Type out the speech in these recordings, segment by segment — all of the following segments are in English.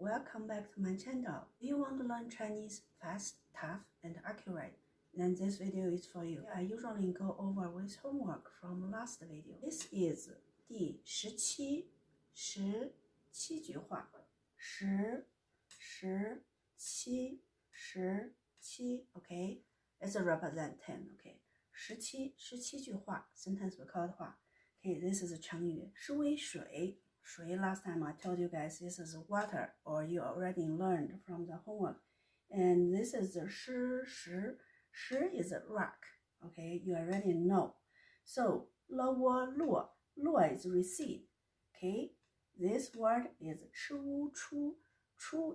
welcome back to my channel. Do you want to learn Chinese fast, tough, and accurate? Then this video is for you. I usually go over with homework from last video. This is 第17句话17 okay? Let's represent 10, okay? 17句话 sentence we call 的话 okay, this is 成语是为水 last time I told you guys this is water, or you already learned from the homework. And this is 石 is rock, okay? You already know. So 落 is recede, okay? This word is 出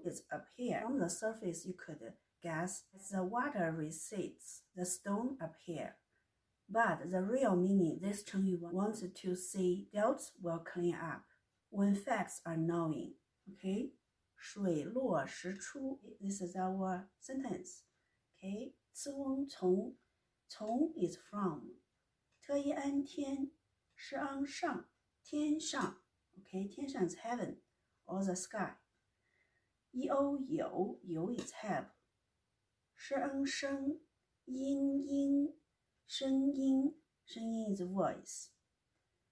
is appear. From the surface you could guess as the water recedes, the stone appear. But the real meaning, this 成语 wants to say doubts will clean up when facts are known. Okay? 水落石出. This is our sentence. Okay? 次翁从 is from. 特一安天 是 on 上 天上. Okay? 天上 is heaven or the sky. 一欧有 is have. 是 on 声音声音 is voice.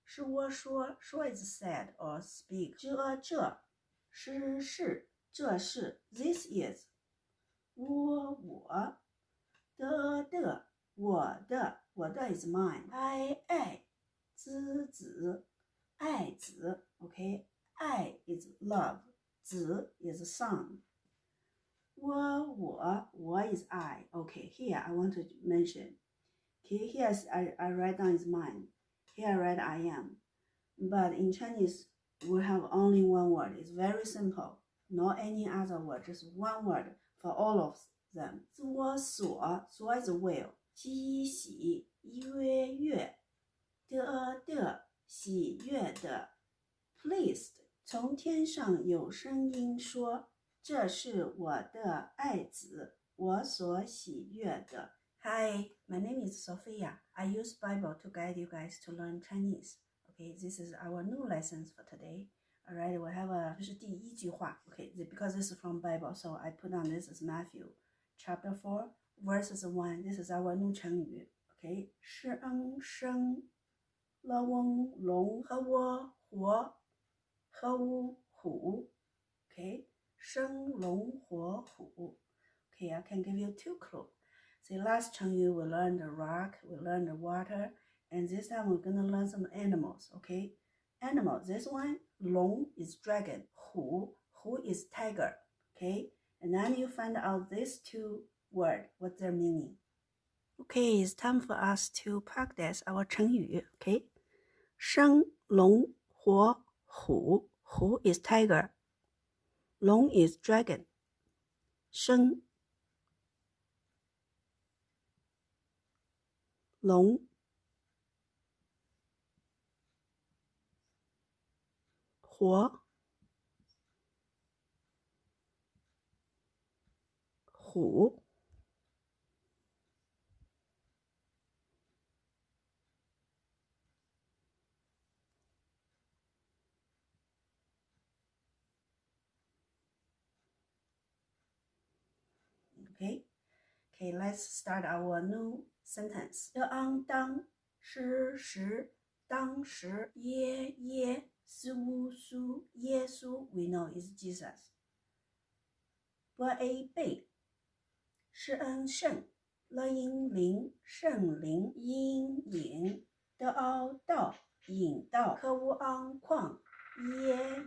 是我说 is said or speak. 这是 this is. 我的is mine. 爱子爱子 okay? 爱 is love. 子 is son. 我 is I. Okay, here I want to mention. Okay, here I write down is mine. Here I write I am. But in Chinese, we have only one word. It's very simple. Not any other word, just one word for all of them. 所 is will. 喜悦的喜悦的 pleased. 从天上有声音说，这是我的爱子，我所喜悦的。Hi, my name is Sophia. I use Bible to guide you guys to learn Chinese. Okay, this is our new lessons for today. Alright, we have 这是第一句话. Okay, because this is from Bible, so I put on this as Matthew chapter 4, verses 1. This is our new 成语. Okay, 是恩生了翁龙和我活和乌虎. Okay, 生龙活虎. Okay, I can give you 2 clues. See, last 成语 we learned the rock, we learned the water, and this time we're gonna learn some animals, okay? Animal, this one, 龙 is dragon, 虎 is tiger, okay? And then you find out these 2 words, what their meaning. Okay, it's time for us to practice our 成语, okay? 生龙活虎 is tiger, 龙 is dragon, 生龙活虎Okay, let's start our new sentence. 的昂当时当时耶稣耶稣 we know is Jesus. 不 a 背是恩圣了因灵圣灵阴影的凹道引道可无昂旷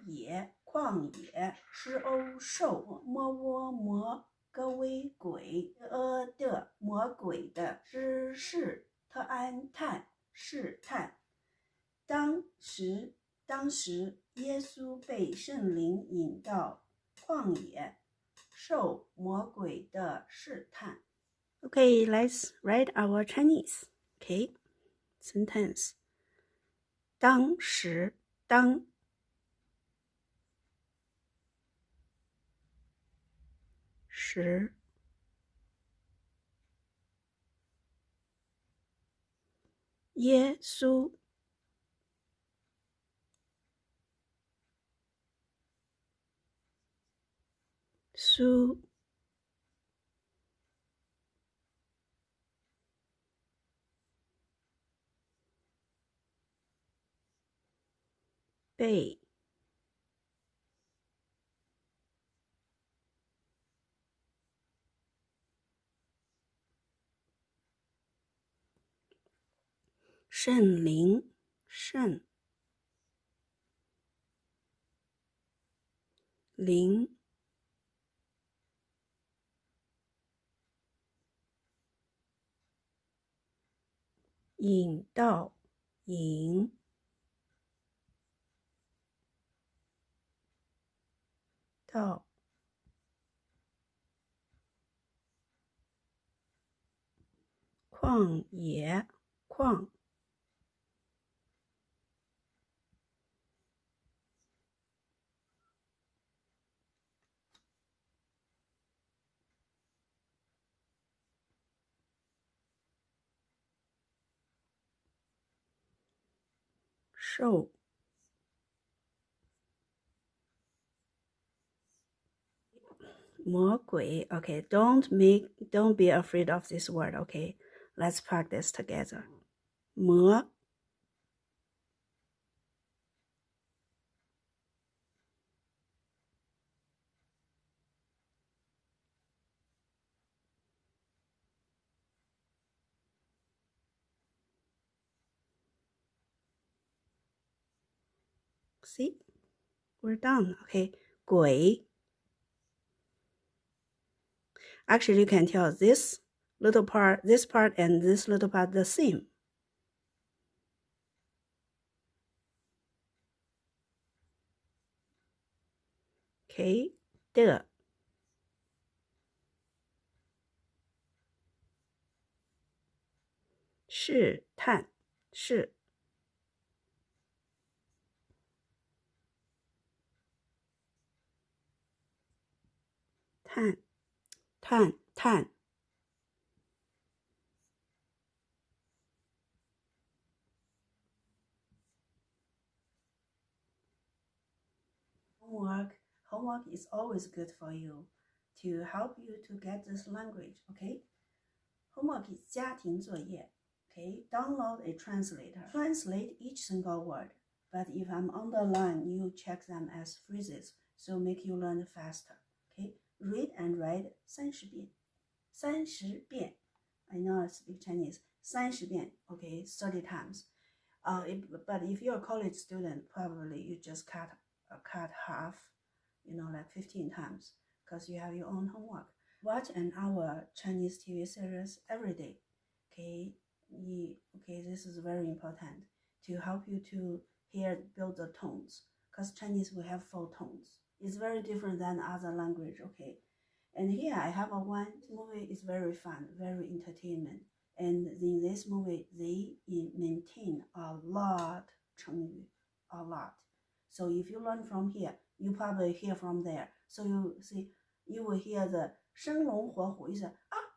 野旷野是欧受魔窝魔个为鬼的魔鬼的是特安探试探。当时耶稣被圣灵引到旷野受魔鬼的试探。Okay, let's write our Chinese. Okay, sentence. 当时耶稣苏贝圣灵圣灵引导引导旷野旷兽魔鬼 okay, don't be afraid of this word, okay, let's practice together. 魔See, we're done. Okay, 鬼 actually you can tell this part and this little part the same. Okay, 的试探试探探探Homework is always good for you to help you to get this language, okay? Homework is 家庭作业, okay? Download a translator. Translate each single word, but if I'm on the line, you check them as phrases, so make you learn faster, okay? Read and write 30遍. 30遍. I know I speak Chinese. 30遍, okay? 30 times. But if you're a college student, probably you just cut half, like 15 times, because you have your own homework. Watch an hour Chinese TV series every day. Okay, this is very important to help you to build the tones, because Chinese we have 4 tones. It's very different than other language, okay? And here I have one movie is very fun, very entertainment. And in this movie, they maintain a lot 成语, a lot. So if you learn from here, you probably hear from there. So you see, you will hear the 生龙活虎. You say,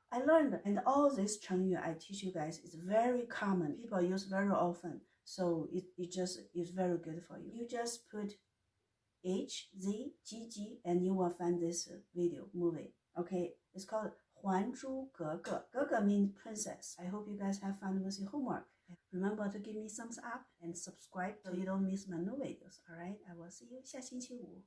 I learned. And all this 成语 I teach you guys is very common. People use very often. So it just is very good for you. You just put HZGG and you will find this video movie. Okay, it's called 还珠格格. 格格 means princess. I hope you guys have fun with your homework. Remember to give me thumbs up and subscribe so you don't miss my new videos. Alright, I will see you 下星期五.